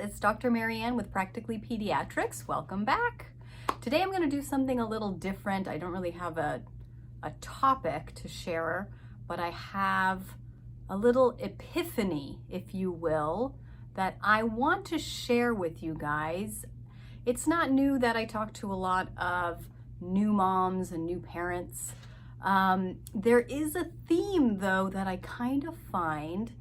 it's Dr. Marianne with Practically Pediatrics. Welcome back. Today I'm going to do something a little different. I don't really have a topic to share, but I have a little epiphany, if you will, that I want to share with you guys. It's not new that I talk to a lot of new moms and new parents. There is a theme, though, that I kind of find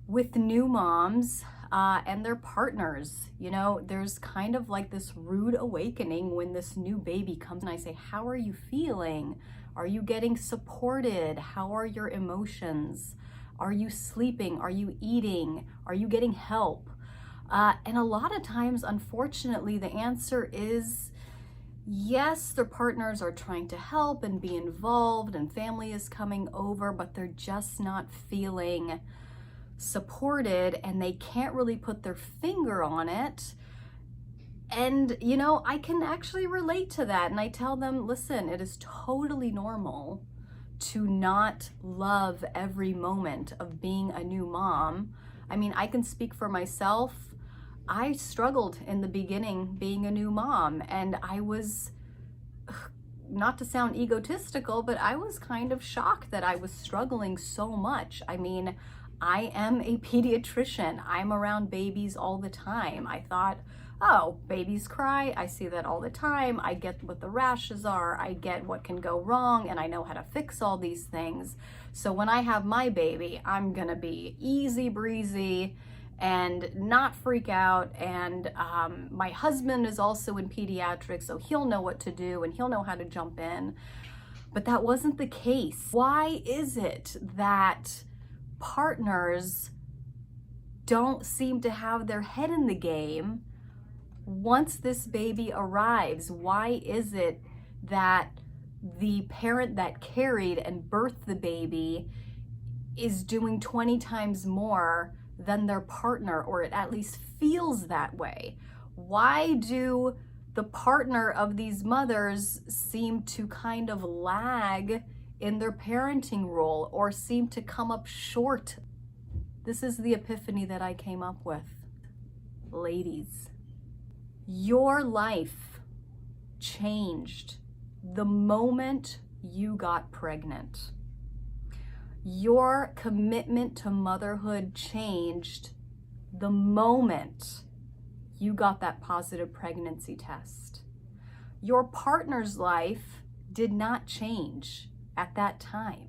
with new moms and their partners. You know, there's kind of like this rude awakening when this new baby comes and I say, how are you feeling? Are you getting supported? How are your emotions? Are you sleeping? Are you eating? Are you getting help? And a lot of times, unfortunately, the answer is yes, their partners are trying to help and be involved and family is coming over, but they're just not feeling supported and they can't really put their finger on it. And, you know, I can actually relate to that. And I tell them, listen, it is totally normal to not love every moment of being a new mom. I mean, I can speak for myself. I struggled in the beginning being a new mom, and I was, not to sound egotistical, but I was kind of shocked that I was struggling so much. I mean, I am a pediatrician. I'm around babies all the time. I thought, oh, babies cry. I see that all the time. I get what the rashes are. I get what can go wrong, and I know how to fix all these things. So when I have my baby, I'm gonna be easy breezy and not freak out. And my husband is also in pediatrics, so he'll know what to do and he'll know how to jump in. But that wasn't the case. Why is it that partners don't seem to have their head in the game once this baby arrives? Why is it that the parent that carried and birthed the baby is doing 20 times more than their partner, or it at least feels that way? Why do the partner of these mothers seem to kind of lag in their parenting role or seem to come up short? This is the epiphany that I came up with. Ladies, your life changed the moment you got pregnant. Your commitment to motherhood changed the moment you got that positive pregnancy test. Your partner's life did not change at that time.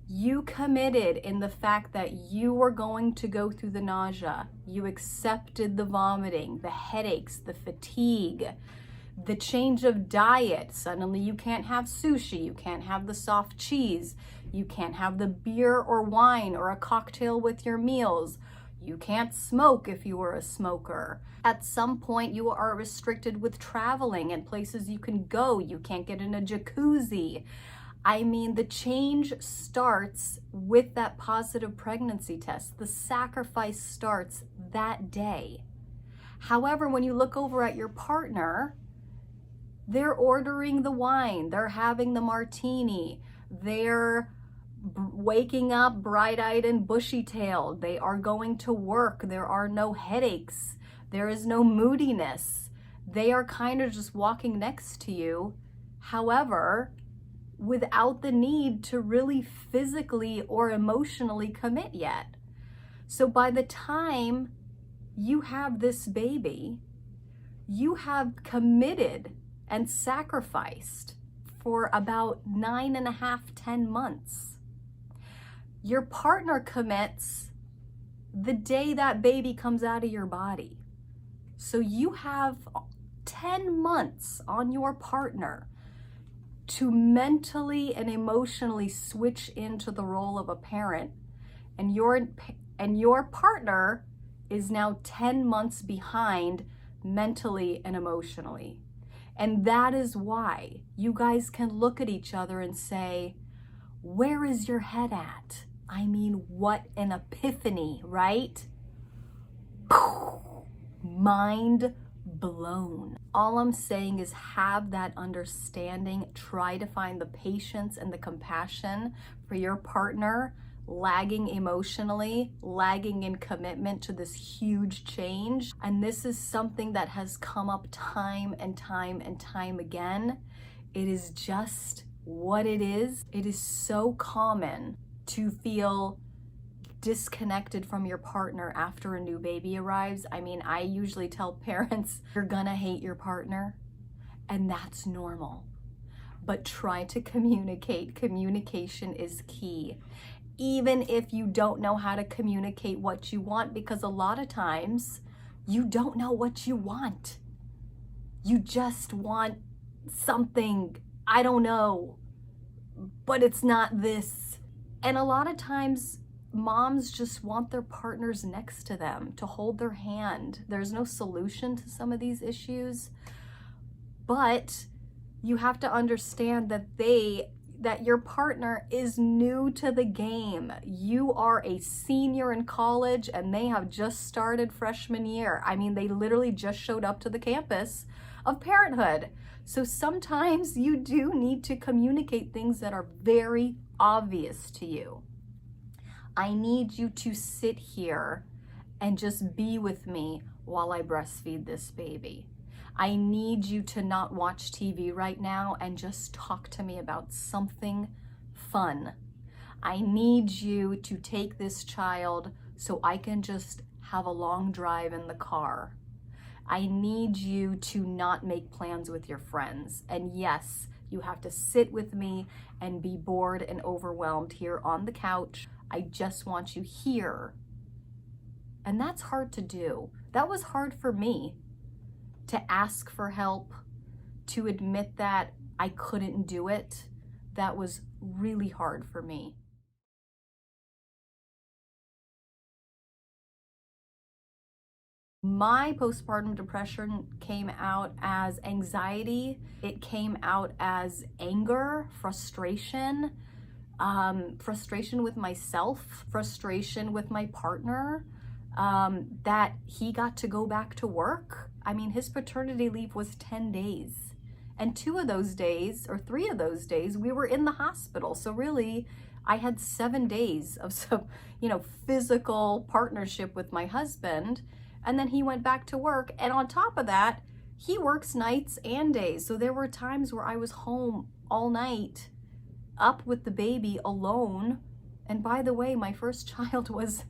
You committed in the fact that you were going to go through the nausea. You accepted the vomiting, the headaches, the fatigue, the change of diet. Suddenly you can't have sushi, you can't have the soft cheese, you can't have the beer or wine or a cocktail with your meals. You can't smoke if you were a smoker. At some point you are restricted with traveling and places you can go. You can't get in a jacuzzi. I mean, the change starts with that positive pregnancy test. The sacrifice starts that day. However, when you look over at your partner, they're ordering the wine, they're having the martini, they're waking up bright-eyed and bushy-tailed, they are going to work, there are no headaches, there is no moodiness. They are kind of just walking next to you. However, without the need to really physically or emotionally commit yet. So by the time you have this baby, you have committed and sacrificed for about 9.5, 10 months. Your partner commits the day that baby comes out of your body. So you have 10 months on your partner to mentally and emotionally switch into the role of a parent, and your partner is now 10 months behind mentally and emotionally. And that is why you guys can look at each other and say, where is your head at? I mean, what an epiphany, right? Mind blown. All I'm saying is have that understanding. Try to find the patience and the compassion for your partner. lagging emotionally, lagging in commitment to this huge change. And this is something that has come up time and time and time again. It is just what it is. It is so common to feel disconnected from your partner after a new baby arrives. I mean, I usually tell parents, you're gonna hate your partner, and that's normal. But try to communicate. Communication is key. Even if you don't know how to communicate what you want, because a lot of times you don't know what you want. You just want something, I don't know, but it's not this. And a lot of times moms just want their partners next to them, to hold their hand. There's no solution to some of these issues, but you have to understand that your partner is new to the game. You are a senior in college and they have just started freshman year. I mean, they literally just showed up to the campus of parenthood. So sometimes you do need to communicate things that are very obvious to you. I need you to sit here and just be with me while I breastfeed this baby. I need you to not watch TV right now and just talk to me about something fun. I need you to take this child so I can just have a long drive in the car. I need you to not make plans with your friends. And yes, you have to sit with me and be bored and overwhelmed here on the couch. I just want you here. And that's hard to do. That was hard for me, to ask for help, to admit that I couldn't do it. That was really hard for me. My postpartum depression came out as anxiety. It came out as anger, frustration, frustration with myself, frustration with my partner, that he got to go back to work. I mean, his paternity leave was 10 days. And 2 of those days, or 3 of those days, we were in the hospital. So really, I had 7 days of some, physical partnership with my husband. And then he went back to work. And on top of that, he works nights and days. So there were times where I was home all night, up with the baby alone. And by the way, my first child was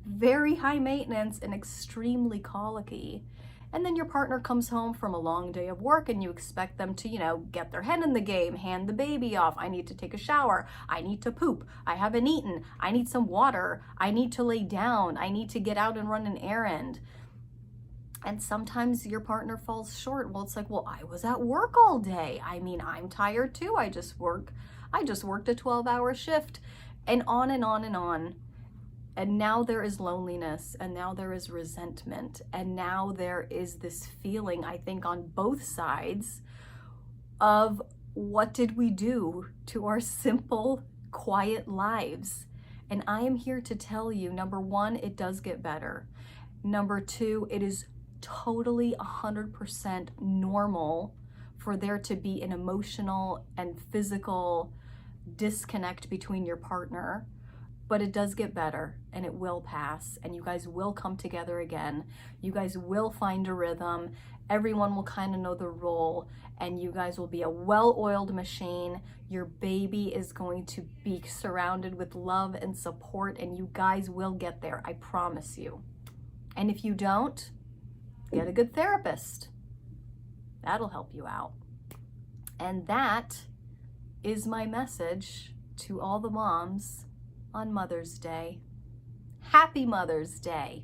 very high maintenance and extremely colicky. And then your partner comes home from a long day of work and you expect them to, get their head in the game, hand the baby off. I need to take a shower. I need to poop. I haven't eaten. I need some water. I need to lay down. I need to get out and run an errand. And sometimes your partner falls short. Well, it's like, well, I was at work all day. I mean, I'm tired too. I just worked a 12-hour shift, and on and on and on. And now there is loneliness, and now there is resentment, and now there is this feeling, I think, on both sides of what did we do to our simple, quiet lives? And I am here to tell you, number 1, it does get better. Number 2, it is totally 100% normal for there to be an emotional and physical disconnect between your partner. But it does get better, and it will pass, and you guys will come together again. You guys will find a rhythm. Everyone will kind of know the role, and you guys will be a well-oiled machine. Your baby is going to be surrounded with love and support, and you guys will get there, I promise you. And if you don't, get a good therapist. That'll help you out. And that is my message to all the moms on Mother's Day. Happy Mother's Day.